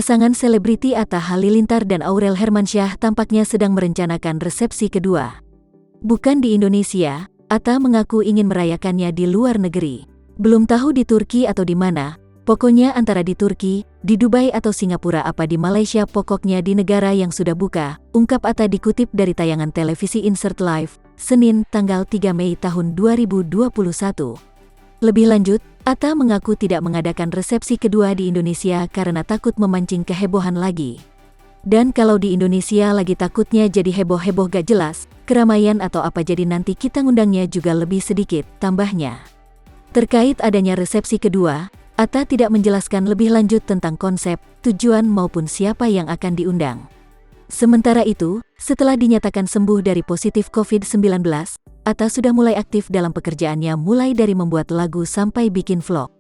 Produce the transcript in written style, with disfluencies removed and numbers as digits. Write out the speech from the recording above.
Pasangan selebriti Atta Halilintar dan Aurel Hermansyah tampaknya sedang merencanakan resepsi kedua. Bukan di Indonesia, Atta mengaku ingin merayakannya di luar negeri. Belum tahu di Turki atau di mana, pokoknya antara di Turki, di Dubai atau Singapura apa di Malaysia, pokoknya di negara yang sudah buka, ungkap Atta dikutip dari tayangan televisi Insert Live, Senin, tanggal 3 Mei tahun 2021. Lebih lanjut, Atta mengaku tidak mengadakan resepsi kedua di Indonesia karena takut memancing kehebohan lagi. Dan kalau di Indonesia lagi takutnya jadi heboh-heboh gak jelas, keramaian atau apa, jadi nanti kita ngundangnya juga lebih sedikit, tambahnya. Terkait adanya resepsi kedua, Atta tidak menjelaskan lebih lanjut tentang konsep, tujuan maupun siapa yang akan diundang. Sementara itu, setelah dinyatakan sembuh dari positif COVID-19, Atta sudah mulai aktif dalam pekerjaannya, mulai dari membuat lagu sampai bikin vlog.